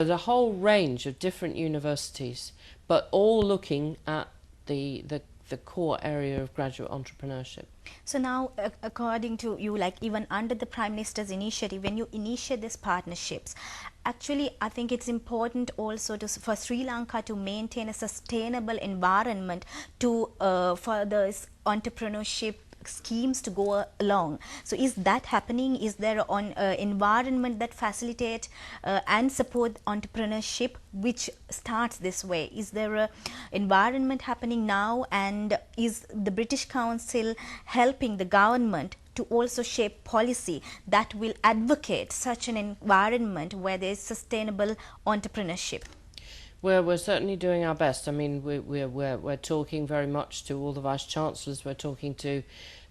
There's a whole range of different universities, but all looking at the core area of graduate entrepreneurship. So now, according to you, like even under the Prime Minister's initiative, when you initiate these partnerships, actually I think it's important also for Sri Lanka to maintain a sustainable environment to for this entrepreneurship schemes to go along. So is that happening? Is there an environment that facilitate and support entrepreneurship which starts this way? Is there a environment happening now, and is the British Council helping the government to also shape policy that will advocate such an environment where there is sustainable entrepreneurship? Well, we're certainly doing our best. I mean, we're talking very much to all the vice-chancellors. We're talking to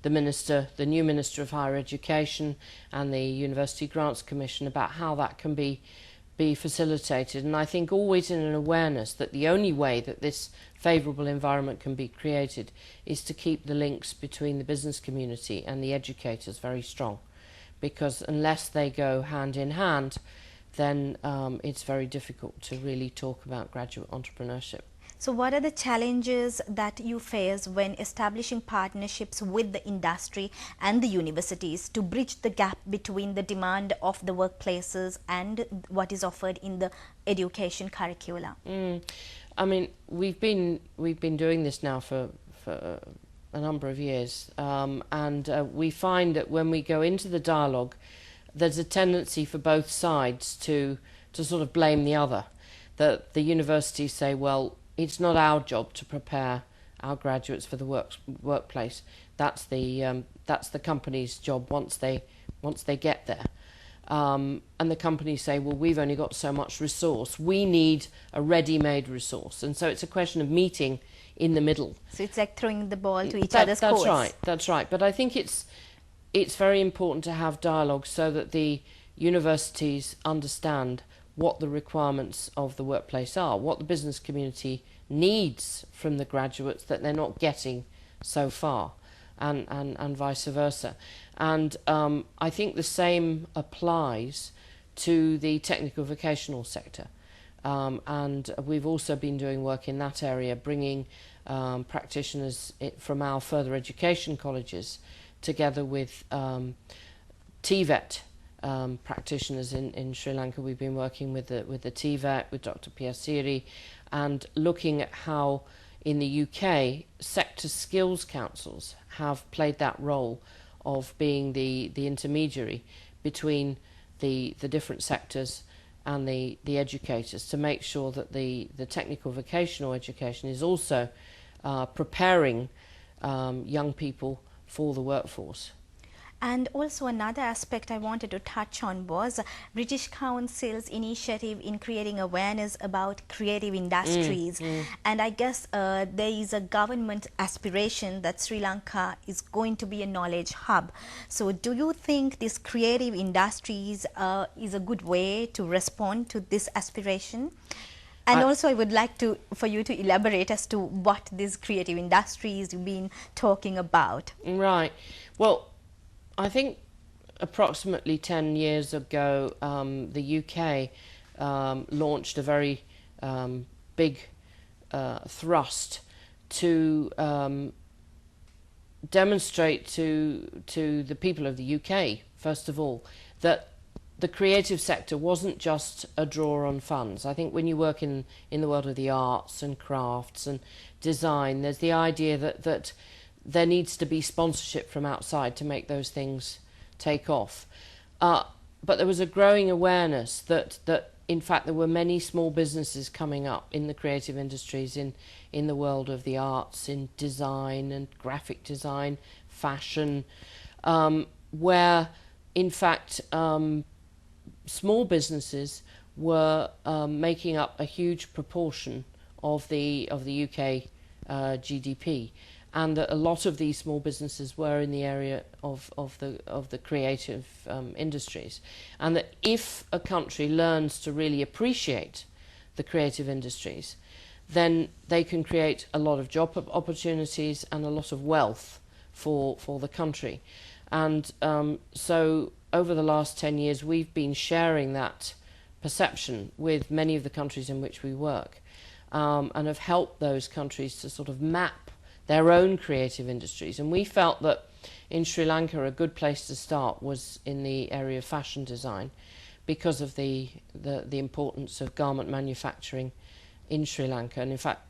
the minister, the new Minister of Higher Education, and the University Grants Commission about how that can be facilitated. And I think always in an awareness that the only way that this favourable environment can be created is to keep the links between the business community and the educators very strong, because unless they go hand in hand, then it's very difficult to really talk about graduate entrepreneurship. So what are the challenges that you face when establishing partnerships with the industry and the universities to bridge the gap between the demand of the workplaces and what is offered in the education curricula? I mean, we've been doing this now for a number of years, and we find that when we go into the dialogue, there's a tendency for both sides to sort of blame the other. That the universities say, well, it's not our job to prepare our graduates for the workplace. That's the company's job once they get there. And the companies say, well, we've only got so much resource. We need a ready-made resource. And so it's a question of meeting in the middle. So it's like throwing the ball to each other's courts. That's right. But I think it's very important to have dialogue so that the universities understand what the requirements of the workplace are, what the business community needs from the graduates that they're not getting so far, and vice versa. And I think the same applies to the technical vocational sector. And we've also been doing work in that area, bringing practitioners from our further education colleges together with TVET practitioners in Sri Lanka. We've been working with the TVET, with Dr. Piasiri, and looking at how in the UK sector skills councils have played that role of being the intermediary between the different sectors and the educators to make sure that the technical vocational education is also preparing young people for the workforce. And also another aspect I wanted to touch on was British Council's initiative in creating awareness about creative industries. And I guess there is a government aspiration that Sri Lanka is going to be a knowledge hub. So do you think this creative industries is a good way to respond to this aspiration? And also I would like for you to elaborate as to what these creative industries you've been talking about. Right. Well, I think approximately 10 years ago, the UK launched a very big thrust to demonstrate to the people of the UK, first of all, that the creative sector wasn't just a draw on funds. I think when you work in the world of the arts and crafts and design, there's the idea that there needs to be sponsorship from outside to make those things take off. But there was a growing awareness that in fact there were many small businesses coming up in the creative industries in the world of the arts, in design and graphic design, fashion, where in fact small businesses were making up a huge proportion of the UK GDP. And that a lot of these small businesses were in the area of the creative industries, and that if a country learns to really appreciate the creative industries, then they can create a lot of job opportunities and a lot of wealth for the country. And so over the last 10 years, we've been sharing that perception with many of the countries in which we work, and have helped those countries to sort of map their own creative industries. And we felt that in Sri Lanka a good place to start was in the area of fashion design, because of the importance of garment manufacturing in Sri Lanka. And in fact,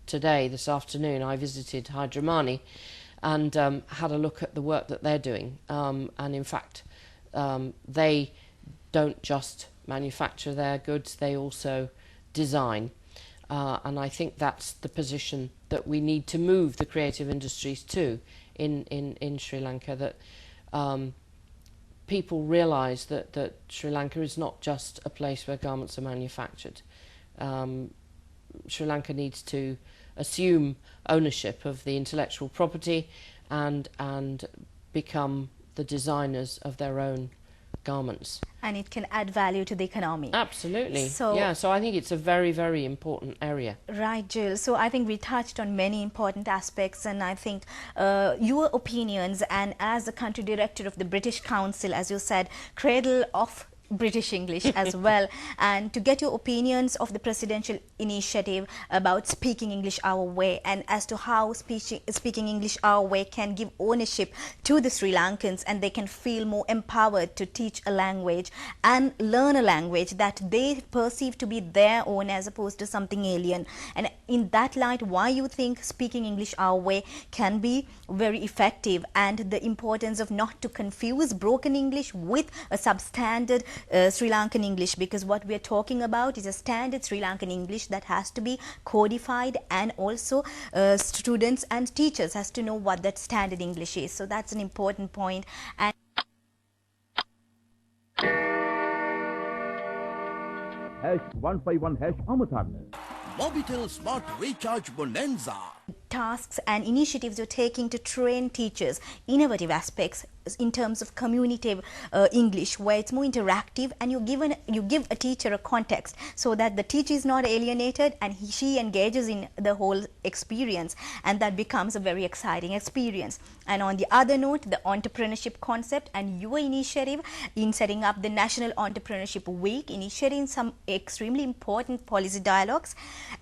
this afternoon, I visited Hydramani and had a look at the work that they're doing. And in fact, they don't just manufacture their goods, they also design. And I think that's the position that we need to move the creative industries to in Sri Lanka, that people realise that Sri Lanka is not just a place where garments are manufactured. Sri Lanka needs to assume ownership of the intellectual property and become the designers of their own garments. And it can add value to the economy. Absolutely. So I think it's a very, very important area. Right, Jill. So I think we touched on many important aspects, and I think your opinions, and as the country director of the British Council, as you said, cradle of British English as well, and to get your opinions of the presidential initiative about speaking English our way, and as to how speaking English our way can give ownership to the Sri Lankans, and they can feel more empowered to teach a language and learn a language that they perceive to be their own as opposed to something alien. And in that light, why you think speaking English our way can be very effective, and the importance of not to confuse broken English with a substandard Sri Lankan English, because what we are talking about is a standard Sri Lankan English that has to be codified, and also students and teachers has to know what that standard English is. So that's an important point. And #151 #Amatarna. Mobitel Smart Recharge Bonanza. Tasks and initiatives you're taking to train teachers, innovative aspects in terms of communicative English, where it's more interactive, and you give a teacher a context so that the teacher is not alienated and she engages in the whole experience, and that becomes a very exciting experience. And on the other note, the entrepreneurship concept and your initiative in setting up the National Entrepreneurship Week, initiating some extremely important policy dialogues,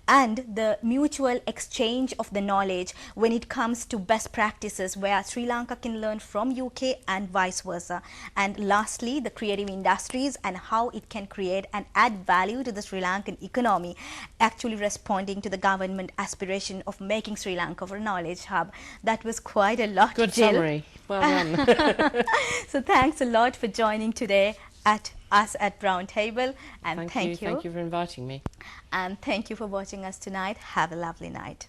and the mutual exchange of the knowledge when it comes to best practices, where Sri Lanka can learn from UK and vice versa. And lastly, the creative industries and how it can create and add value to the Sri Lankan economy, actually responding to the government aspiration of making Sri Lanka for a knowledge hub. That was quite a lot, Good Jill. summary. Well done. So thanks a lot for joining today at us at Brown Table, and Thank you for inviting me. And thank you for watching us tonight. Have a lovely night.